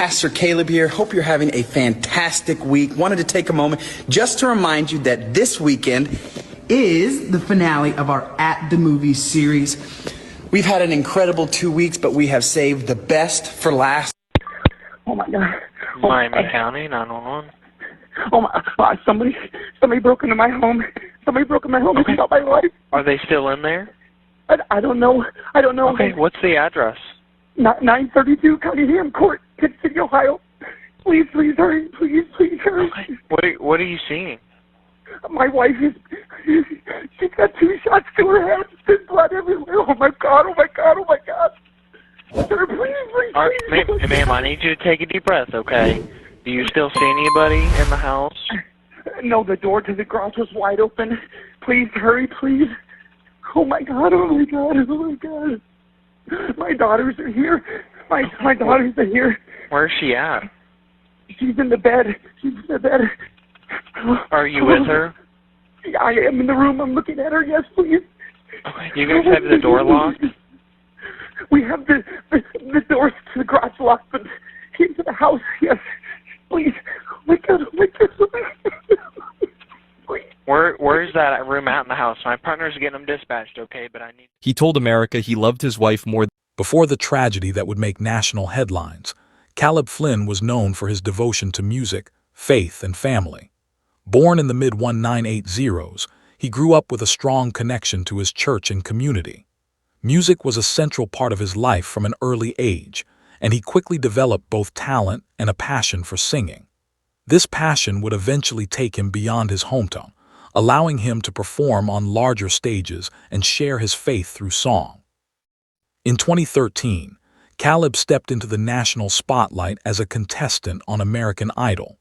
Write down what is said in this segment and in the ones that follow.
Pastor Caleb here. Hope you're having a fantastic week. Wanted to take a moment just to remind you that this weekend is the finale of our At the Movies series. We've had an incredible 2 weeks, but we have saved the best for last. Oh my God. Miami County, 911. Oh my God, somebody broke into my home. Somebody broke into my home and shot my wife. Are they still in there? I don't know. Okay, what's the address? 932 Cunningham Court, Pitt City, Ohio. Please hurry. Please hurry. Okay. What are you seeing? My wife she's got 2 shots to her head. There's blood everywhere. Oh my God. Sir, please. All right, ma'am, I need you to take a deep breath, okay? Do you still see anybody in the house? No, the door to the garage was wide open. Please hurry, please. Oh my God. My daughters are here. My daughters are here. Where's she at? She's in the bed. Are you with her? I am in the room. I'm looking at her. Yes, please. Okay. You guys have the door locked? We have the doors to the garage locked, but into the house, yes. Please. Oh my God. Where's that room at in the house? My partner's getting them dispatched, okay? But I need... He told America he loved his wife more. Before the tragedy that would make national headlines, Caleb Flynn was known for his devotion to music, faith, and family. Born in the mid-1980s, he grew up with a strong connection to his church and community. Music was a central part of his life from an early age, and he quickly developed both talent and a passion for singing. This passion would eventually take him beyond his hometown, allowing him to perform on larger stages and share his faith through song. In 2013, Caleb stepped into the national spotlight as a contestant on American Idol.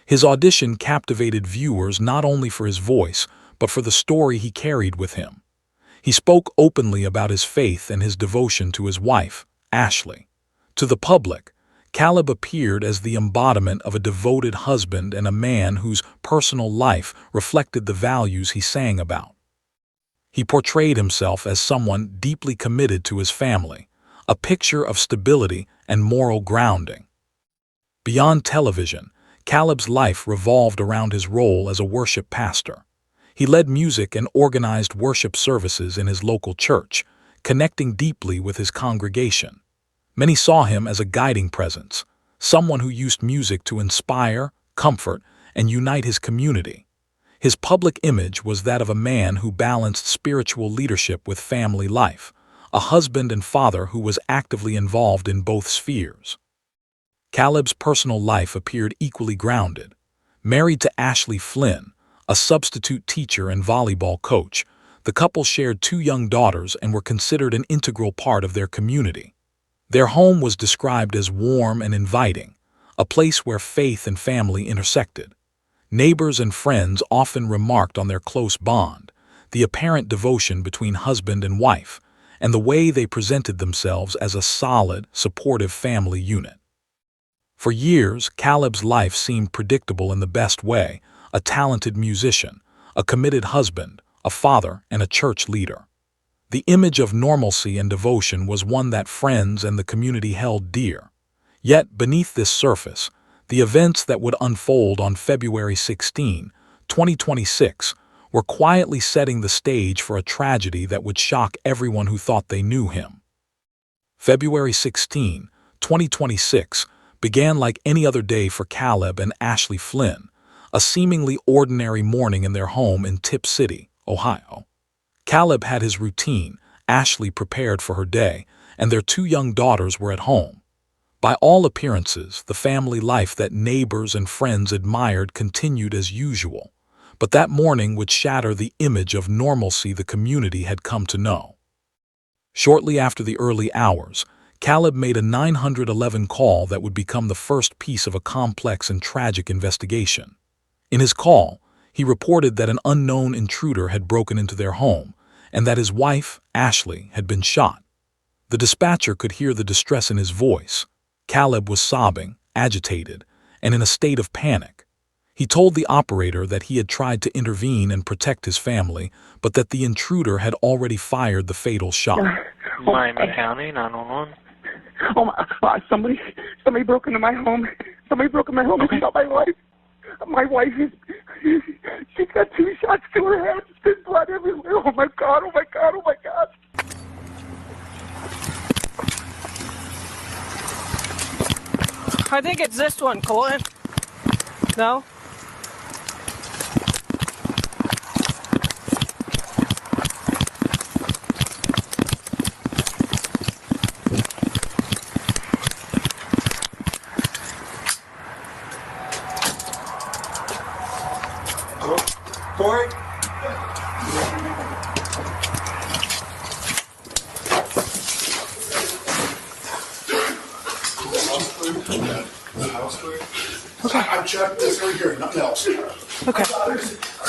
His audition captivated viewers not only for his voice, but for the story he carried with him. He spoke openly about his faith and his devotion to his wife, Ashley. To the public, Caleb appeared as the embodiment of a devoted husband and a man whose personal life reflected the values he sang about. He portrayed himself as someone deeply committed to his family, a picture of stability and moral grounding. Beyond television, Caleb's life revolved around his role as a worship pastor. He led music and organized worship services in his local church, connecting deeply with his congregation. Many saw him as a guiding presence, someone who used music to inspire, comfort, and unite his community. His public image was that of a man who balanced spiritual leadership with family life, a husband and father who was actively involved in both spheres. Caleb's personal life appeared equally grounded. Married to Ashley Flynn, a substitute teacher and volleyball coach, the couple shared 2 young daughters and were considered an integral part of their community. Their home was described as warm and inviting, a place where faith and family intersected. Neighbors and friends often remarked on their close bond, the apparent devotion between husband and wife, and the way they presented themselves as a solid, supportive family unit. For years, Caleb's life seemed predictable in the best way: a talented musician, a committed husband, a father, and a church leader. The image of normalcy and devotion was one that friends and the community held dear. Yet, beneath this surface, the events that would unfold on February 16, 2026, were quietly setting the stage for a tragedy that would shock everyone who thought they knew him. February 16, 2026, began like any other day for Caleb and Ashley Flynn, a seemingly ordinary morning in their home in Tipp City, Ohio. Caleb had his routine, Ashley prepared for her day, and their 2 young daughters were at home. By all appearances, the family life that neighbors and friends admired continued as usual, but that morning would shatter the image of normalcy the community had come to know. Shortly after the early hours, Caleb made a 911 call that would become the first piece of a complex and tragic investigation. In his call, he reported that an unknown intruder had broken into their home and that his wife, Ashley, had been shot. The dispatcher could hear the distress in his voice. Caleb was sobbing, agitated, and in a state of panic. He told the operator that he had tried to intervene and protect his family, but that the intruder had already fired the fatal shot. Miami County, 911. Oh my! Somebody broke into my home. Somebody broke into my home and shot my wife. My wife she's got 2 shots to her head. There's blood everywhere. Oh my God! Oh my God! Oh my God! I think it's this one, Colin. No? Corey? Okay. I checked this right here, nothing else. Okay.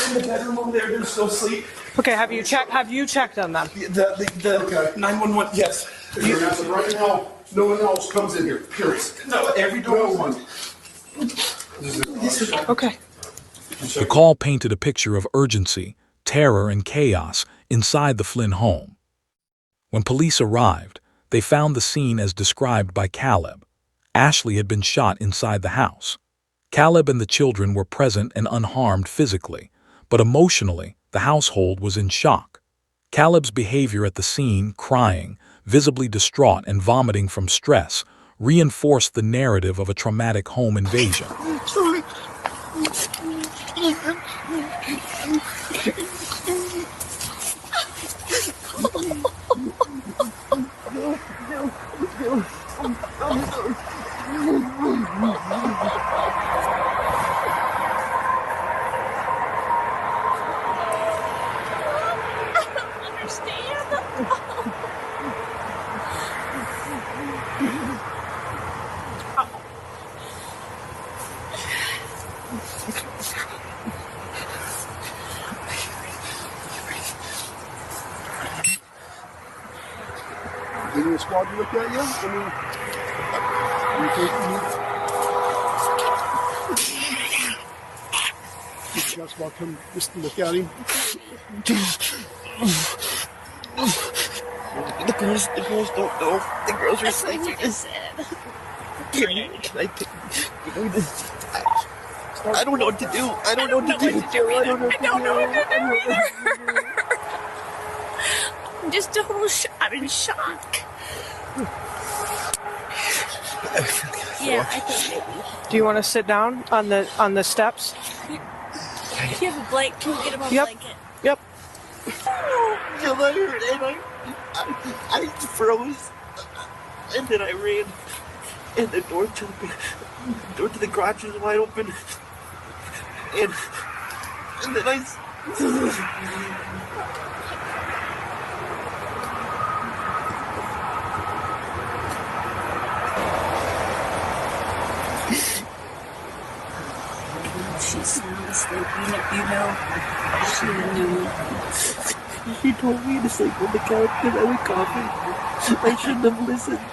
In the bedroom over there, they're still asleep. Okay, have you checked on them? The 911, yes. Right now, no one else comes in here, period. No, every door. No one. Okay. The call painted a picture of urgency, terror, and chaos inside the Flynn home. When police arrived, they found the scene as described by Caleb. Ashley had been shot inside the house. Caleb and the children were present and unharmed physically, but emotionally, the household was in shock. Caleb's behavior at the scene, crying, visibly distraught and vomiting from stress, reinforced the narrative of a traumatic home invasion. Did the squad look at you? You think you just want to come just look at him? The girls don't know. The girls are sleeping. I don't know what to do. I don't know what to do. I don't know what to do either. I'm just I'm in shock. Yeah, I think maybe. Do you want to sit down on the steps? Do you have a blanket? Can you get him a Yep. blanket? Yep. Till I heard and I froze, and then I ran, and the door to the garage was wide open, and then I. She's not asleep. You know. She knew. She told me to sleep on the couch because I was coughing. I shouldn't have listened.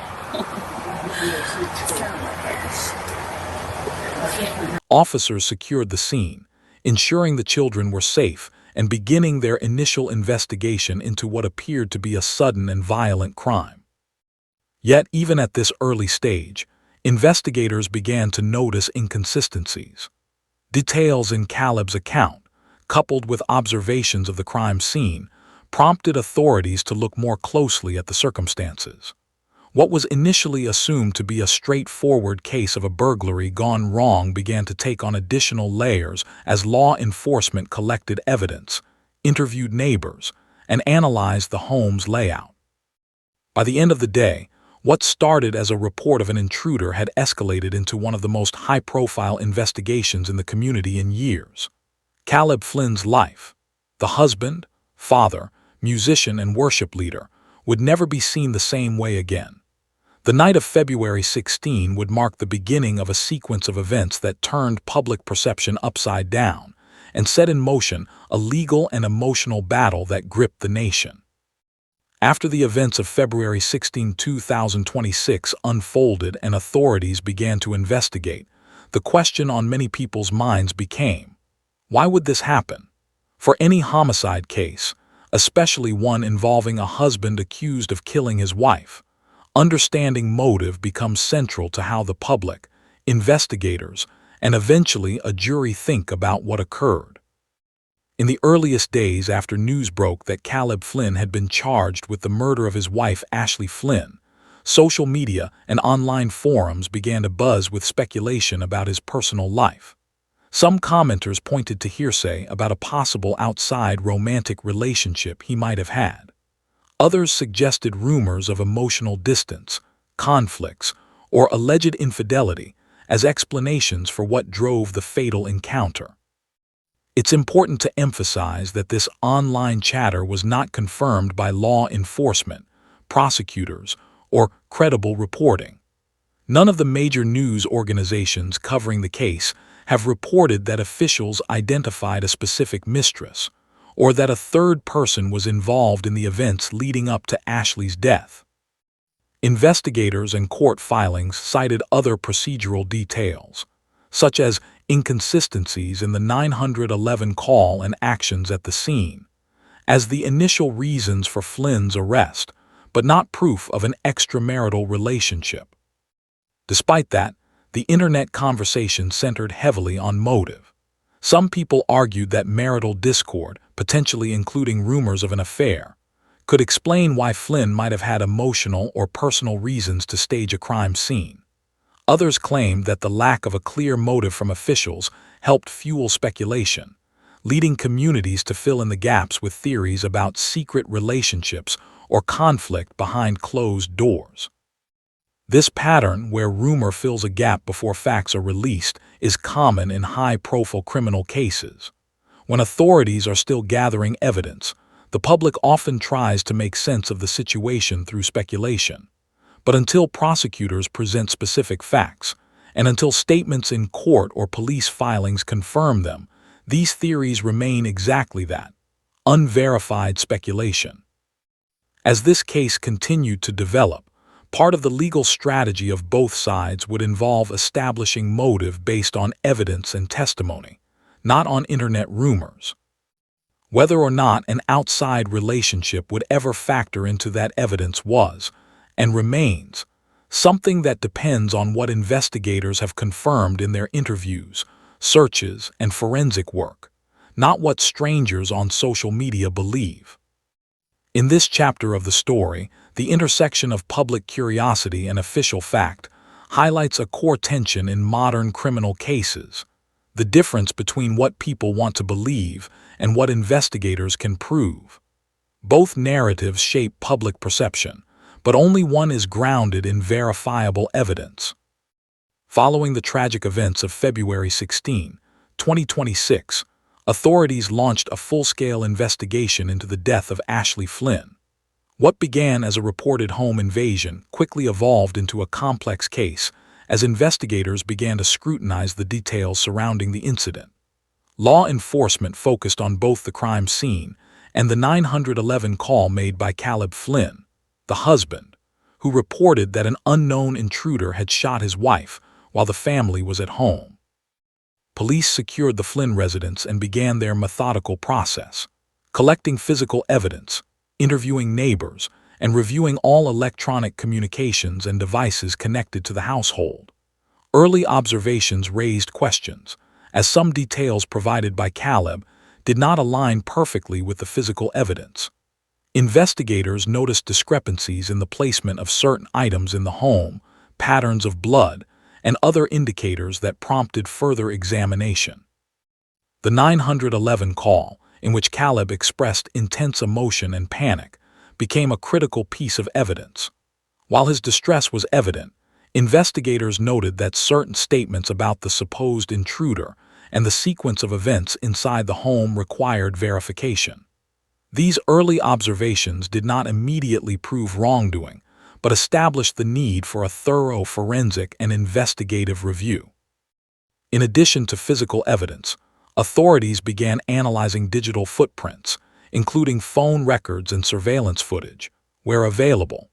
Officers secured the scene, ensuring the children were safe and beginning their initial investigation into what appeared to be a sudden and violent crime. Yet, even at this early stage, investigators began to notice inconsistencies. Details in Caleb's account, coupled with observations of the crime scene, prompted authorities to look more closely at the circumstances. What was initially assumed to be a straightforward case of a burglary gone wrong began to take on additional layers as law enforcement collected evidence, interviewed neighbors, and analyzed the home's layout. By the end of the day, what started as a report of an intruder had escalated into one of the most high-profile investigations in the community in years. Caleb Flynn's life, the husband, father, musician, and worship leader, would never be seen the same way again. The night of February 16 would mark the beginning of a sequence of events that turned public perception upside down and set in motion a legal and emotional battle that gripped the nation. After the events of February 16, 2026 unfolded and authorities began to investigate, the question on many people's minds became, why would this happen? For any homicide case, especially one involving a husband accused of killing his wife, understanding motive becomes central to how the public, investigators, and eventually a jury think about what occurred. In the earliest days after news broke that Caleb Flynn had been charged with the murder of his wife Ashley Flynn, social media and online forums began to buzz with speculation about his personal life. Some commenters pointed to hearsay about a possible outside romantic relationship he might have had. Others suggested rumors of emotional distance, conflicts, or alleged infidelity as explanations for what drove the fatal encounter. It's important to emphasize that this online chatter was not confirmed by law enforcement, prosecutors, or credible reporting. None of the major news organizations covering the case have reported that officials identified a specific mistress or that a third person was involved in the events leading up to Ashley's death. Investigators and court filings cited other procedural details, such as inconsistencies in the 911 call and actions at the scene, as the initial reasons for Flynn's arrest, but not proof of an extramarital relationship. Despite that, the internet conversation centered heavily on motive. Some people argued that marital discord, potentially including rumors of an affair, could explain why Flynn might have had emotional or personal reasons to stage a crime scene. Others claimed that the lack of a clear motive from officials helped fuel speculation, leading communities to fill in the gaps with theories about secret relationships or conflict behind closed doors. This pattern, where rumor fills a gap before facts are released, is common in high-profile criminal cases. When authorities are still gathering evidence, the public often tries to make sense of the situation through speculation. But until prosecutors present specific facts, and until statements in court or police filings confirm them, these theories remain exactly that, unverified speculation. As this case continued to develop, part of the legal strategy of both sides would involve establishing motive based on evidence and testimony, not on internet rumors. Whether or not an outside relationship would ever factor into that evidence was, and remains, something that depends on what investigators have confirmed in their interviews, searches, and forensic work, not what strangers on social media believe. In this chapter of the story, the intersection of public curiosity and official fact highlights a core tension in modern criminal cases: the difference between what people want to believe and what investigators can prove. Both narratives shape public perception, but only one is grounded in verifiable evidence. Following the tragic events of February 16, 2026, authorities launched a full-scale investigation into the death of Ashley Flynn. What began as a reported home invasion quickly evolved into a complex case as investigators began to scrutinize the details surrounding the incident. Law enforcement focused on both the crime scene and the 911 call made by Caleb Flynn, the husband, who reported that an unknown intruder had shot his wife while the family was at home. Police secured the Flynn residence and began their methodical process, collecting physical evidence, interviewing neighbors, and reviewing all electronic communications and devices connected to the household. Early observations raised questions, as some details provided by Caleb did not align perfectly with the physical evidence. Investigators noticed discrepancies in the placement of certain items in the home, patterns of blood, and other indicators that prompted further examination. The 911 call, in which Caleb expressed intense emotion and panic, became a critical piece of evidence. While his distress was evident, investigators noted that certain statements about the supposed intruder and the sequence of events inside the home required verification. These early observations did not immediately prove wrongdoing, but established the need for a thorough forensic and investigative review. In addition to physical evidence, authorities began analyzing digital footprints, including phone records and surveillance footage, where available.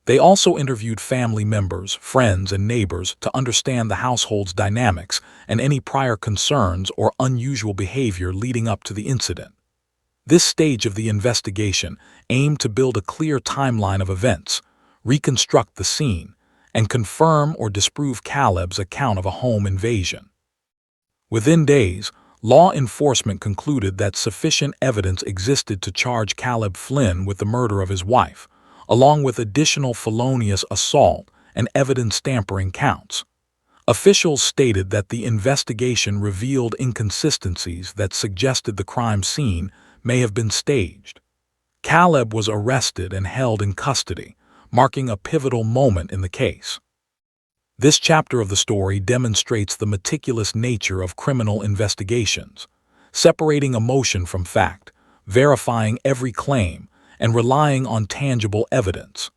They also interviewed family members, friends, and neighbors to understand the household's dynamics and any prior concerns or unusual behavior leading up to the incident. This stage of the investigation aimed to build a clear timeline of events, reconstruct the scene, and confirm or disprove Caleb's account of a home invasion. Within days, law enforcement concluded that sufficient evidence existed to charge Caleb Flynn with the murder of his wife, along with additional felonious assault and evidence tampering counts. Officials stated that the investigation revealed inconsistencies that suggested the crime scene may have been staged. Caleb was arrested and held in custody, marking a pivotal moment in the case. This chapter of the story demonstrates the meticulous nature of criminal investigations, separating emotion from fact, verifying every claim, and relying on tangible evidence.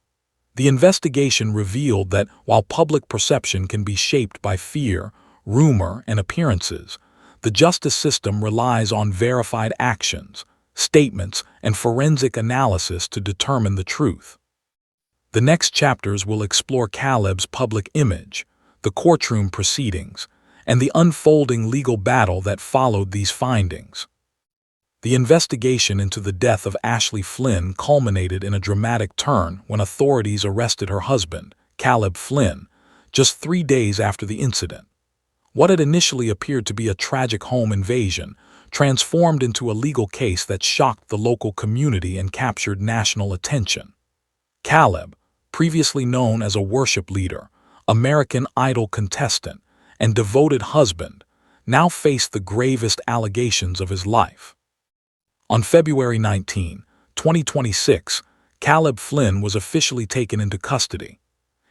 The investigation revealed that while public perception can be shaped by fear, rumor, and appearances, the justice system relies on verified actions, statements, and forensic analysis to determine the truth. The next chapters will explore Caleb's public image, the courtroom proceedings, and the unfolding legal battle that followed these findings. The investigation into the death of Ashley Flynn culminated in a dramatic turn when authorities arrested her husband, Caleb Flynn, just 3 days after the incident. What had initially appeared to be a tragic home invasion transformed into a legal case that shocked the local community and captured national attention. Caleb, previously known as a worship leader, American Idol contestant, and devoted husband, now faced the gravest allegations of his life. On February 19, 2026, Caleb Flynn was officially taken into custody.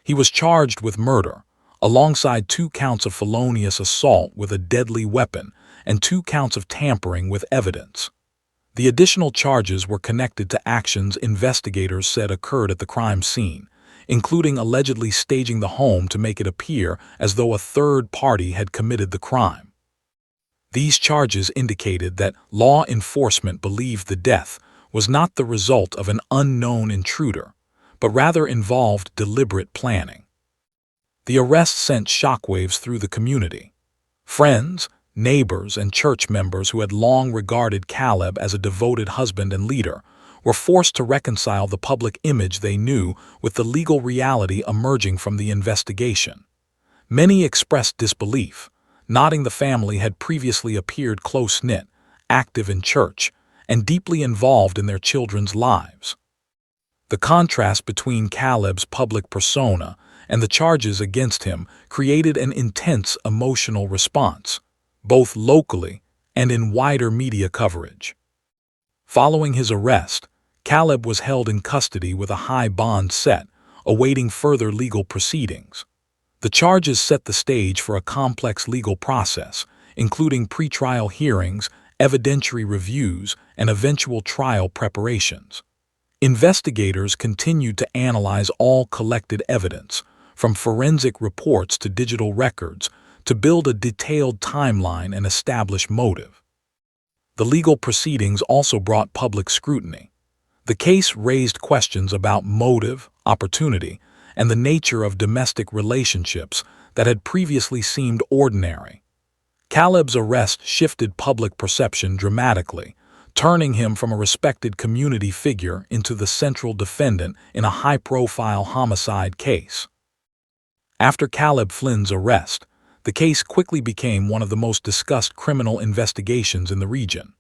He was charged with murder, alongside 2 counts of felonious assault with a deadly weapon and 2 counts of tampering with evidence. The additional charges were connected to actions investigators said occurred at the crime scene, including allegedly staging the home to make it appear as though a third party had committed the crime. These charges indicated that law enforcement believed the death was not the result of an unknown intruder, but rather involved deliberate planning. The arrest sent shockwaves through the community. Friends, neighbors, and church members who had long regarded Caleb as a devoted husband and leader were forced to reconcile the public image they knew with the legal reality emerging from the investigation. Many expressed disbelief, noting the family had previously appeared close-knit, active in church, and deeply involved in their children's lives. The contrast between Caleb's public persona and the charges against him created an intense emotional response, both locally and in wider media coverage. Following his arrest, Caleb was held in custody with a high bond set, awaiting further legal proceedings. The charges set the stage for a complex legal process, including pretrial hearings, evidentiary reviews, and eventual trial preparations. Investigators continued to analyze all collected evidence, from forensic reports to digital records, to build a detailed timeline and establish motive. The legal proceedings also brought public scrutiny. The case raised questions about motive, opportunity, and the nature of domestic relationships that had previously seemed ordinary. Caleb's arrest shifted public perception dramatically, turning him from a respected community figure into the central defendant in a high-profile homicide case. After Caleb Flynn's arrest, the case quickly became one of the most discussed criminal investigations in the region.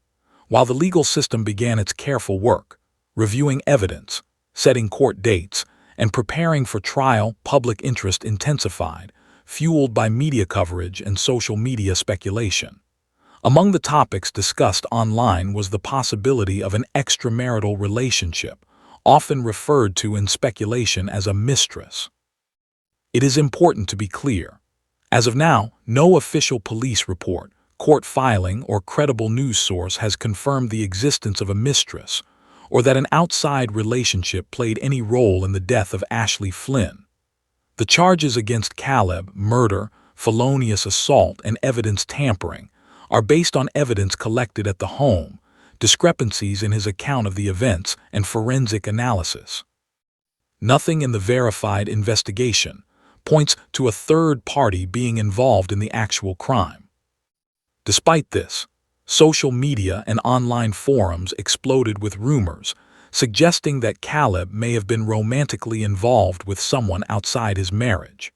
While the legal system began its careful work, reviewing evidence, setting court dates, and preparing for trial, public interest intensified, fueled by media coverage and social media speculation. Among the topics discussed online was the possibility of an extramarital relationship, often referred to in speculation as a mistress. It is important to be clear. As of now, no official police report, court filing, or credible news source has confirmed the existence of a mistress, or that an outside relationship played any role in the death of Ashley Flynn. The charges against Caleb, murder, felonious assault, and evidence tampering, are based on evidence collected at the home, discrepancies in his account of the events, and forensic analysis. Nothing in the verified investigation points to a third party being involved in the actual crime. Despite this, social media and online forums exploded with rumors suggesting that Caleb may have been romantically involved with someone outside his marriage.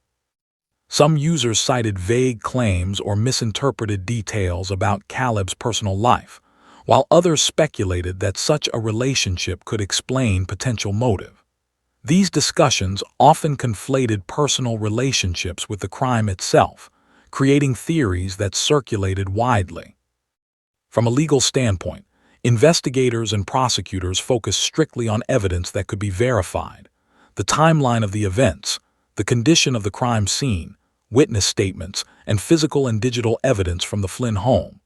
Some users cited vague claims or misinterpreted details about Caleb's personal life, while others speculated that such a relationship could explain potential motive. These discussions often conflated personal relationships with the crime itself, creating theories that circulated widely. From a legal standpoint, investigators and prosecutors focused strictly on evidence that could be verified: the timeline of the events, the condition of the crime scene, witness statements, and physical and digital evidence from the Flynn home.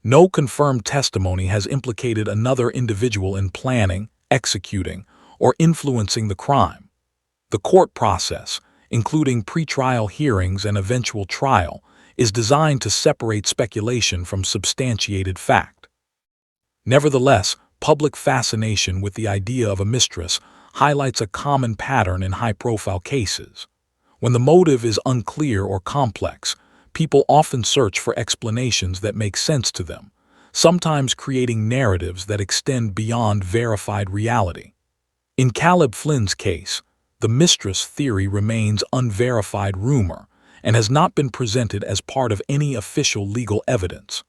No confirmed testimony has implicated another individual in planning, executing, or influencing the crime. The court process, including pretrial hearings and eventual trial, is designed to separate speculation from substantiated fact. Nevertheless, public fascination with the idea of a mistress highlights a common pattern in high-profile cases. When the motive is unclear or complex, people often search for explanations that make sense to them, sometimes creating narratives that extend beyond verified reality. In Caleb Flynn's case, the mistress theory remains unverified rumor and has not been presented as part of any official legal evidence.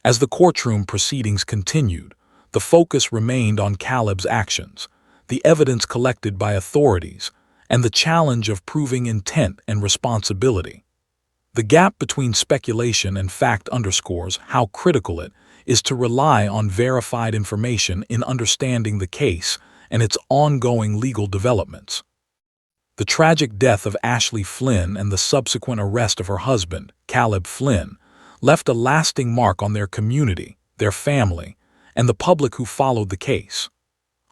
As the courtroom proceedings continued, the focus remained on Caleb's actions, the evidence collected by authorities, and the challenge of proving intent and responsibility. The gap between speculation and fact underscores how critical it is to rely on verified information in understanding the case and its ongoing legal developments. The tragic death of Ashley Flynn and the subsequent arrest of her husband, Caleb Flynn, left a lasting mark on their community, their family, and the public who followed the case.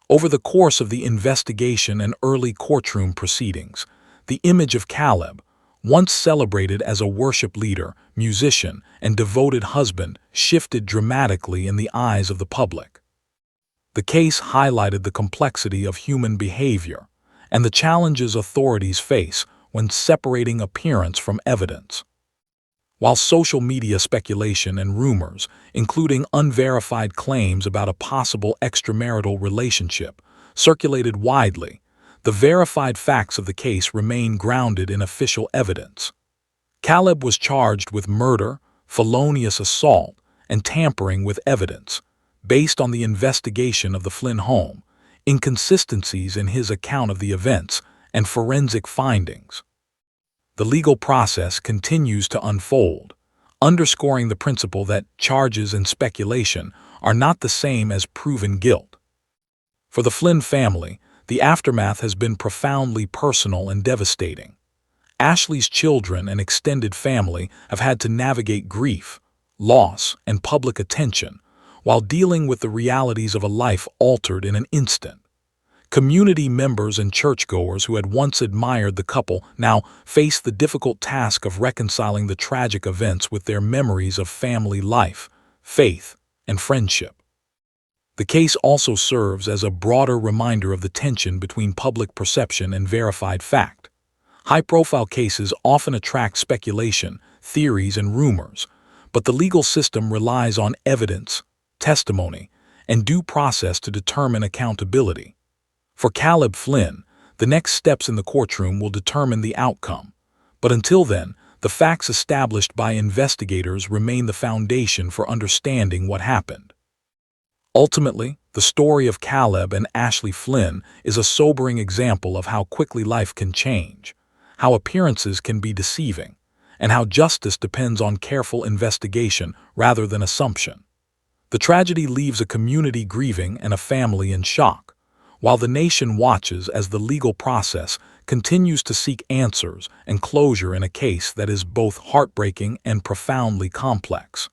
Over the course of the investigation and early courtroom proceedings, the image of Caleb, once celebrated as a worship leader, musician, and devoted husband, shifted dramatically in the eyes of the public. The case highlighted the complexity of human behavior and the challenges authorities face when separating appearance from evidence. While social media speculation and rumors, including unverified claims about a possible extramarital relationship, circulated widely, the verified facts of the case remain grounded in official evidence. Caleb was charged with murder, felonious assault, and tampering with evidence, based on the investigation of the Flynn home, inconsistencies in his account of the events, and forensic findings. The legal process continues to unfold, underscoring the principle that charges and speculation are not the same as proven guilt. For the Flynn family, the aftermath has been profoundly personal and devastating. Ashley's children and extended family have had to navigate grief, loss, and public attention, while dealing with the realities of a life altered in an instant. Community members and churchgoers who had once admired the couple now face the difficult task of reconciling the tragic events with their memories of family life, faith, and friendship. The case also serves as a broader reminder of the tension between public perception and verified fact. High-profile cases often attract speculation, theories, and rumors, but the legal system relies on evidence, testimony, and due process to determine accountability. For Caleb Flynn, the next steps in the courtroom will determine the outcome, but until then, the facts established by investigators remain the foundation for understanding what happened. Ultimately, the story of Caleb and Ashley Flynn is a sobering example of how quickly life can change, how appearances can be deceiving, and how justice depends on careful investigation rather than assumption. The tragedy leaves a community grieving and a family in shock, while the nation watches as the legal process continues to seek answers and closure in a case that is both heartbreaking and profoundly complex.